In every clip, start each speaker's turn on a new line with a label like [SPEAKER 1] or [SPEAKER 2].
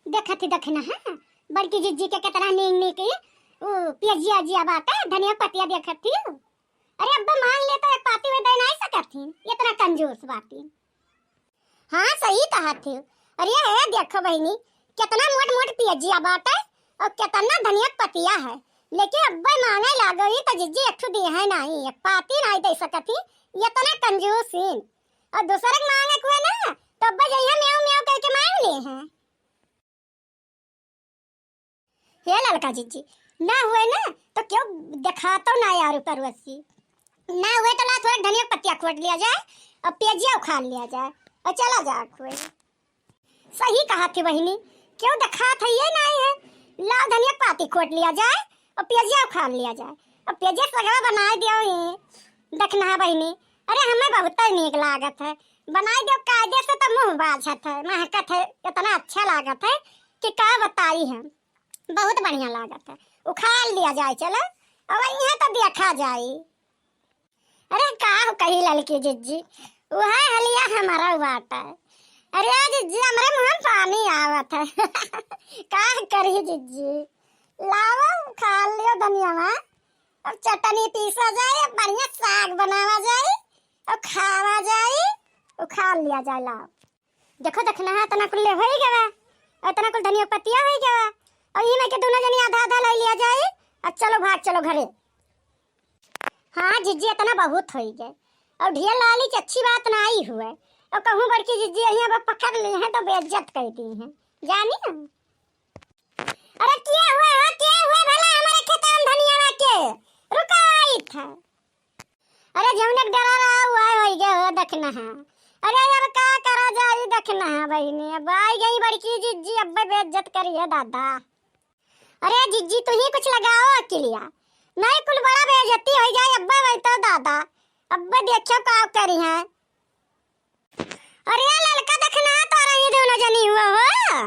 [SPEAKER 1] देखा थी देखना है बड़की जिज्जी के कितना नीक नीक वो पियजिया जिया बात है धनिया पतिया देखा थी। अरे अब्बा मांग ले तो एक पाती में दे नहीं सकती इतना कंजूस बाती। हाँ सही कहा थी। अरे है देखो बहनी कितना मोट मोट पियजिया बात है और कितना धनिया पतिया है लेकिन अब्बा मांगे लागो ही तो जिज्जी एक दी है नहीं एक पाती नहीं दे सकती इतना कंजूस सीन और दूसरे के मांगे कोई ना तो अब्बा जइया म्याऊ म्याऊ करके मांग लिए हैं। ये लड़का जिज्जी ना हुए ना तो क्यों दिखा तो ना यार ऊपर वसी ना हुए तो ला थोड़ा धनिया पत्तियां खोट लिया जाए और पियजिया उखाड़ लिया जाए और चला जा कोई। सही कहा थी बहनी क्यों दिखा था ये नहीं है ला धनिया पत्ती खोट लिया जाए और पियजिया उखाड़ लिया जाए और पियजिया सगवा बना दियो ये देखना है बहनी। अरे हमें बहुत नीक लागत है बनाई दो कायदे से तो मुंह बाझत है महकत है इतना अच्छा लागत है कि क्या बताई है बहुत बढ़िया लागत है उखाड़ लिया जाए चलो अब यहाँ तो देखा जाए। अरे का कही लड़की जिज्जी वह हलिया हमारा वाटा है। अरे जिज्जी हमारे मुंह में पानी आवत है का करी जिज्जी लावा खा लियो धनिया में अब चटनी पीसा जाए बढ़िया साग बनावा जाए और खावा जाए उखाड़ लिया जाए लाओ। देखो देखना है इतना कुल हो ही गया इतना कुल धनिया पत्तियां हो गया और ये में के दोनों जनी आधा आधा ले लिया जाए और चलो भाग चलो घरे। हाँ जिज्जी इतना बहुत हो गए और ढेर लाली अच्छी बात ना आई हुए और कहूँ बड़की जिज्जी यहाँ पकड़ ली है तो बेइज्जत कर दी है जानी ना। अरे क्या हुआ भला हमारे खेत में धनिया के रुकाई था। अरे जौनक डरा रहा हुआ हो गया देखना है। अरे अब का करा जाए देखना है बहनी अब आई गई बड़की जिज्जी अब्बा बेइज्जत करी है दादा। अरे जिज्जी तू ही कुछ लगाओ अकेलिया नहीं कुल बड़ा बेइज्जती हो जाए अब्बा वही तो दादा अब्बा देखो का करी है। अरे लड़का देखना तो रही दोनों जनी हुआ हो।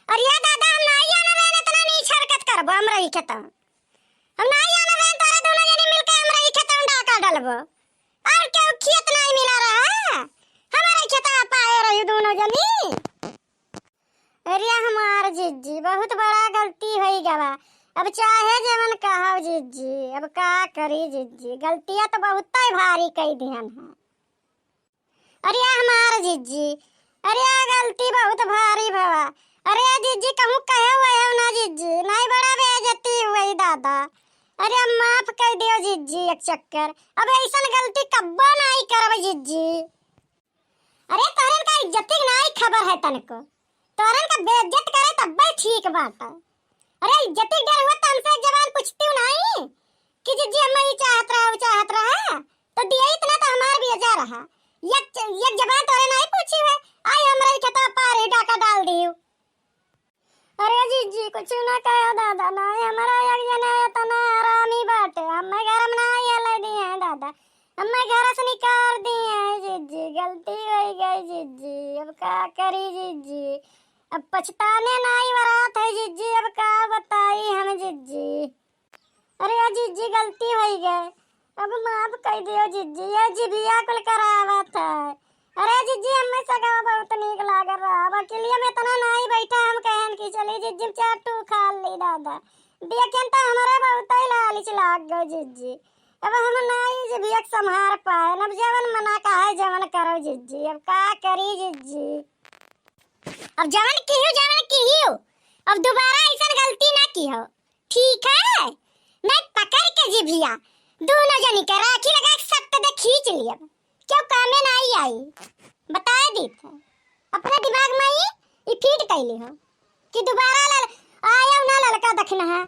[SPEAKER 1] अरे दादा हम नहीं आना बहन इतना नीच हरकत करबो हम रही खेत हम नहीं आना बहन तारा दोनों जनी मिलके हम रही खेत में डाका डालबो और क्यों खेत नहीं मिला रहा हमारे खेत में पाए रही दोनों जनी। अरे हमार जिज्जी बहुत बड़ा गलती हो गवा अब चाहे जवन कहो जिज्जी अब का करी जिज्जी गलतियां तो बहुत भारी कई दिहन है। अरे हमार जिज्जी अरे गलती बहुत भारी भवा। अरे जिज्जी कहूँ कहे हुए हो ना जिज्जी नहीं बड़ा बेइज्जती हुई दादा। अरे अब माफ कर दियो जिज्जी एक चक्कर अब ऐसा गलती कब्बो नहीं करब जिज्जी। अरे तोरन का इज्जत नहीं खबर है तनको तोरन का बेइज्जत करे तब ठीक बात है। अरे इज्जत डर हुआ तो हमसे जवान पूछती हूँ नहीं कि जिज्जी हम ही चाहत रहा तो दिया इतना तो हमार भी जा रहा एक जवान तोरे नहीं पूछी है आई हमरा खेता पार डाका डाल दियो। अरे जिज्जी कुछ ना कहो दादा नहीं हमारा एक जना इतना आरामी बाटे हमें घर में नहीं ले दिए हैं दादा हमें घर से निकाल दिए हैं जिज्जी गलती हो गई जिज्जी अब का करी जिज्जी अब पछताने नहीं बरात है जिज्जी अब का बताई हम जिज्जी। अरे जिज्जी गलती हो गई अब माफ कर दियो जिज्जी ये जिबिया कुल करावत है। अरे जिज्जी हमें सगा बहुत नीक लाग रहा अकेले में इतना नहीं बैठा हम कहन की चली जिज्जी चाटू खा ली दादा देखें तो हमारा बहुत ही लालच लाग गई जिज्जी अब हम नहीं जिबिया संभार पाए अब जवन मना का है जवन करो जिज्जी अब का करी जिज्जी अब जवन की हो अब दोबारा ऐसा गलती ना की हो ठीक है मैं पकड़ के जिबिया दोनों जनी का राखी लगा सख्त दे खींच लिया क्यों काम में नहीं आई बता दी था अपने दिमाग में ही फिट कैली हो कि दोबारा आया ना लड़का देखना है।